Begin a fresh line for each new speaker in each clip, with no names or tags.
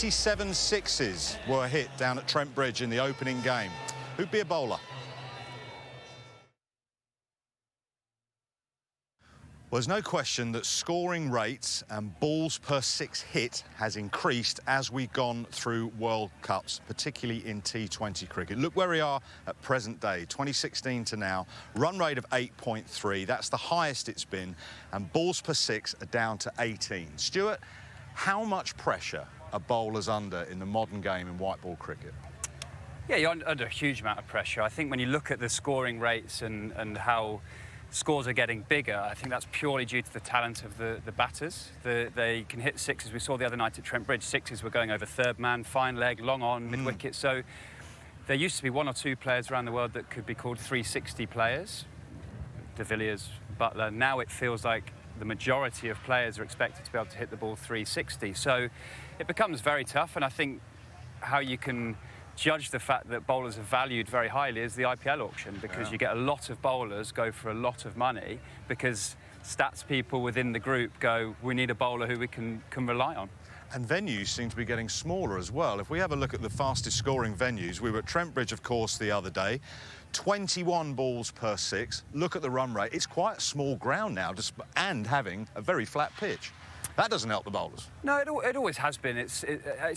87 sixes were hit down at Trent Bridge in the opening game. Who'd be a bowler? Well, there's no question that scoring rates and balls per six hit has increased as we've gone through World Cups, particularly in T20 cricket. Look where we are at present day, 2016 to now. Run rate of 8.3, that's the highest it's been, and balls per six are down to 18. Stuart, how much pressure are bowlers under in the modern game in white ball cricket?
Yeah, you're under a huge amount of pressure. I think when you look at the scoring rates and how scores are getting bigger, I think that's purely due to the talent of the batters. They can hit sixes. We saw the other night at Trent Bridge, sixes were going over third man, fine leg, long on, mid-wicket. So there used to be one or two players around the world that could be called 360 players, De Villiers, Butler. Now it feels like the majority of players are expected to be able to hit the ball 360. So it becomes very tough, and I think how you can judge the fact that bowlers are valued very highly is the IPL auction, because you get a lot of bowlers go for a lot of money because stats people within the group go, we need a bowler who we can rely on.
And venues seem to be getting smaller as well. If we have a look at the fastest scoring venues, we were at Trent Bridge, of course, the other day. 21 balls per six. Look at the run rate. It's quite a small ground now, and having a very flat pitch. That doesn't help the bowlers. No,
it always has been. It's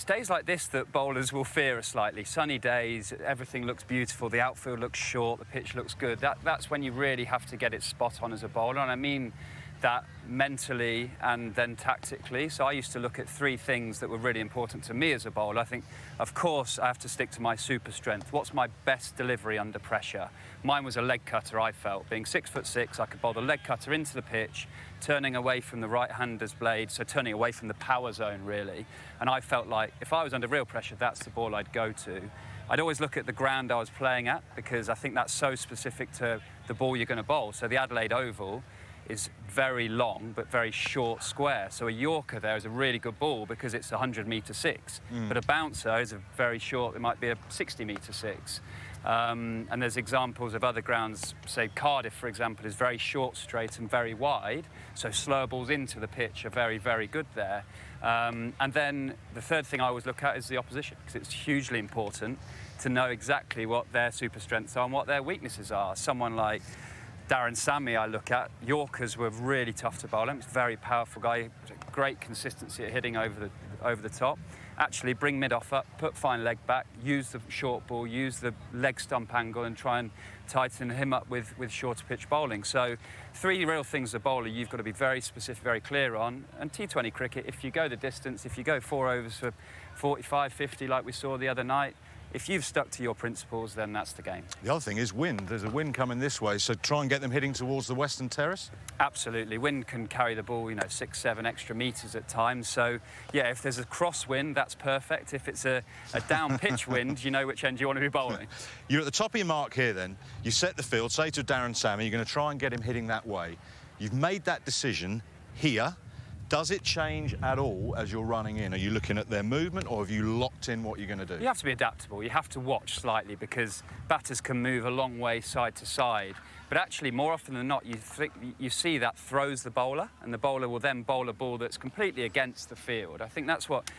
days like this that bowlers will fear us slightly. Sunny days, everything looks beautiful, the outfield looks short, the pitch looks good. That's when you really have to get it spot on as a bowler, and I mean that mentally and then tactically. So I used to look at three things that were really important to me as a bowler. I think, of course, I have to stick to my super strength. What's my best delivery under pressure? Mine was a leg cutter, I felt. Being 6'6", I could bowl the leg cutter into the pitch, turning away from the right-hander's blade, so turning away from the power zone, really. And I felt like if I was under real pressure, that's the ball I'd go to. I'd always look at the ground I was playing at, because I think that's so specific to the ball you're going to bowl. So the Adelaide Oval is very long but very short square, so a Yorker there is a really good ball because it's a 100-metre six, but a bouncer is a very short, it might be a 60-metre six. And there's examples of other grounds, say Cardiff, for example, is very short, straight and very wide, so slower balls into the pitch are very, very good there. And then the third thing I always look at is the opposition, because it's hugely important to know exactly what their super strengths are and what their weaknesses are. Someone like Darren Sammy I look at, Yorkers were really tough to bowl him. He's a very powerful guy, great consistency at hitting over the top. Actually bring mid-off up, put fine leg back, use the short ball, use the leg stump angle and try and tighten him up with shorter pitch bowling. So three real things as a bowler you've got to be very specific, very clear on. And T20 cricket, if you go the distance, if you go 4 overs for 45, 50 like we saw the other night, if you've stuck to your principles, then that's the game.
The other thing is wind. There's a wind coming this way, so try and get them hitting towards the western terrace?
Absolutely. Wind can carry the ball, 6, 7 extra metres at times. So, yeah, if there's a crosswind, that's perfect. If it's a down-pitch wind, you know which end you want to be bowling.
You're at the top of your mark here, then. You set the field, say to Darren Sammy, you're going to try and get him hitting that way. You've made that decision here. Does it change at all as you're running in? Are you looking at their movement, or have you locked in what you're going to do?
You have to be adaptable. You have to watch slightly, because batters can move a long way side to side. But actually, more often than not, you see that throws the bowler, and the bowler will then bowl a ball that's completely against the field. I think that's what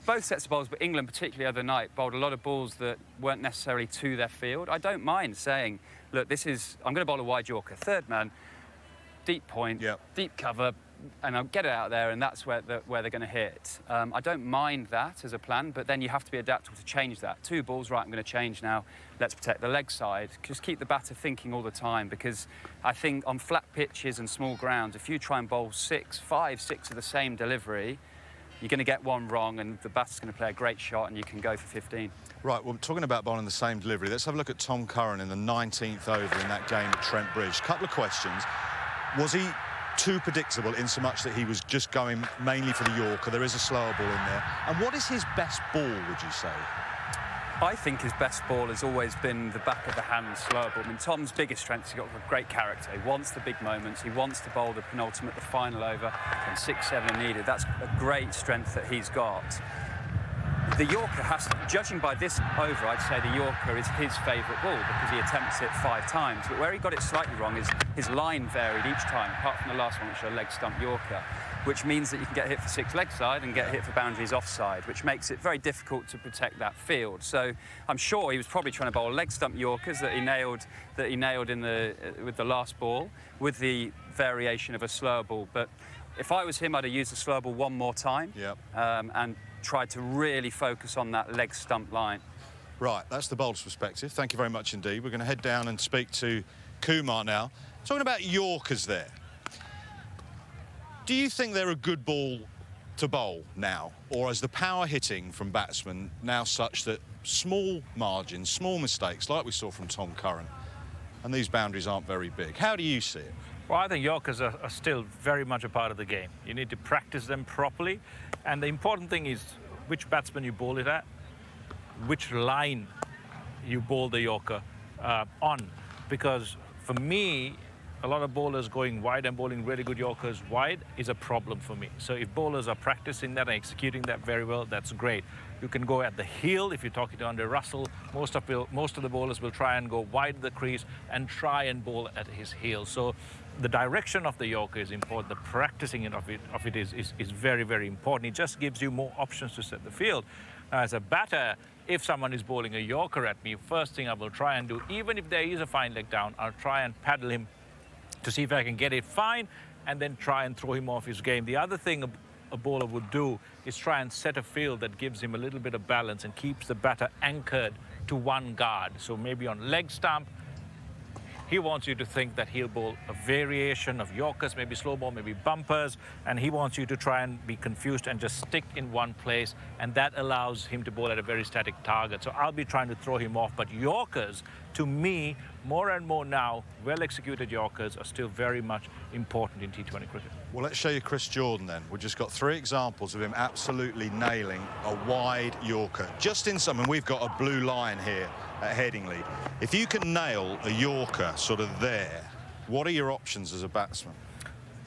both sets of bowlers, but England particularly the other night, bowled a lot of balls that weren't necessarily to their field. I don't mind saying, look, I'm going to bowl a wide Yorker, third man, deep point, deep cover, and I'll get it out there, and that's where they're going to hit. I don't mind that as a plan, but then you have to be adaptable to change that. 2 balls, right, I'm going to change now. Let's protect the leg side. Just keep the batter thinking all the time, because I think on flat pitches and small grounds, if you try and bowl 5, 6 of the same delivery, you're going to get one wrong, and the batter's going to play a great shot, and you can go for 15. Right,
well, talking about bowling the same delivery, let's have a look at Tom Curran in the 19th over in that game at Trent Bridge. Couple of questions. Was he too predictable in so much that he was just going mainly for the Yorker? There is a slower ball in there. And what is his best ball, would you say?
I think his best ball has always been the back of the hand slower ball. I mean, Tom's biggest strength, he's got a great character. He wants the big moments. He wants to bowl the penultimate, the final over, and 6, 7 are needed. That's a great strength that he's got. the Yorker has to, judging by this over, I'd say the Yorker is his favourite ball because he attempts it 5 times. But where he got it slightly wrong is his line varied each time, apart from the last one, which was a leg stump Yorker, which means that you can get hit for 6 leg side and get hit for boundaries offside, which makes it very difficult to protect that field. So I'm sure he was probably trying to bowl leg stump Yorkers that he nailed in with the last ball, with the variation of a slower ball. But if I was him, I'd have used the slower ball one more time.
Yep.
And tried to really focus on that leg stump line.
Right, that's the bowler's perspective. Thank you very much indeed. We're going to head down and speak to Kumar now. Talking about Yorkers there. Do you think they're a good ball to bowl now? Or is the power hitting from batsmen now such that small margins, small mistakes, like we saw from Tom Curran, and these boundaries aren't very big? How do you see it?
Well, I think Yorkers are still very much a part of the game. You need to practice them properly. And the important thing is which batsman you bowl it at, which line you bowl the Yorker on. Because for me, a lot of bowlers going wide and bowling really good Yorkers wide is a problem for me. So if bowlers are practicing that and executing that very well, that's great. You can go at the heel. If you're talking to Andre Russell, most of the bowlers will try and go wide the crease and try and bowl at his heel. So the direction of the Yorker is important. The practicing of it is very, very important. It just gives you more options to set the field. Now, as a batter, if someone is bowling a Yorker at me, first thing I will try and do, even if there is a fine leg down, I'll try and paddle him to see if I can get it fine and then try and throw him off his game. The other thing a bowler would do is try and set a field that gives him a little bit of balance and keeps the batter anchored to one guard. So maybe on leg stump, he wants you to think that he'll bowl a variation of Yorkers, maybe slow ball, maybe bumpers, and he wants you to try and be confused and just stick in one place, and that allows him to bowl at a very static target. So I'll be trying to throw him off, but Yorkers, to me, more and more now, well-executed Yorkers are still very much important in T20 cricket.
Well, let's show you Chris Jordan then. We've just got 3 examples of him absolutely nailing a wide Yorker. Just in some, and we've got a blue line here at Headingley. If you can nail a Yorker sort of there, what are your options as a batsman?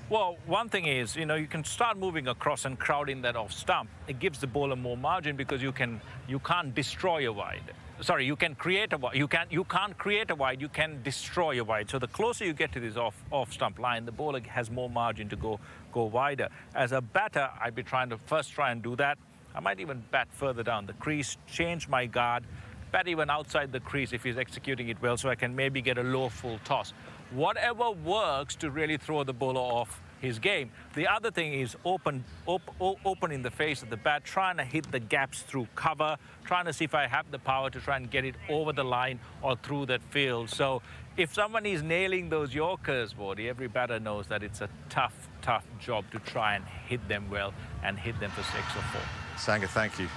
Well, one thing is, you can start moving across and crowding that off stump. It gives the bowler more margin because you can't destroy a wide. Sorry, you can create a wide. You can't create a wide, you can destroy a wide. So the closer you get to this off stump line, the bowler has more margin to go wider. As a batter, I'd be trying to first try and do that. I might even bat further down the crease, change my guard, bat even outside the crease if he's executing it well, so I can maybe get a low full toss. Whatever works to really throw the bowler off his game. The other thing is open in the face of the bat, trying to hit the gaps through cover, trying to see if I have the power to try and get it over the line or through that field. So if someone is nailing those Yorkers, Wardy, every batter knows that it's a tough job to try and hit them well and hit them for 6 or 4.
Sanga, thank you.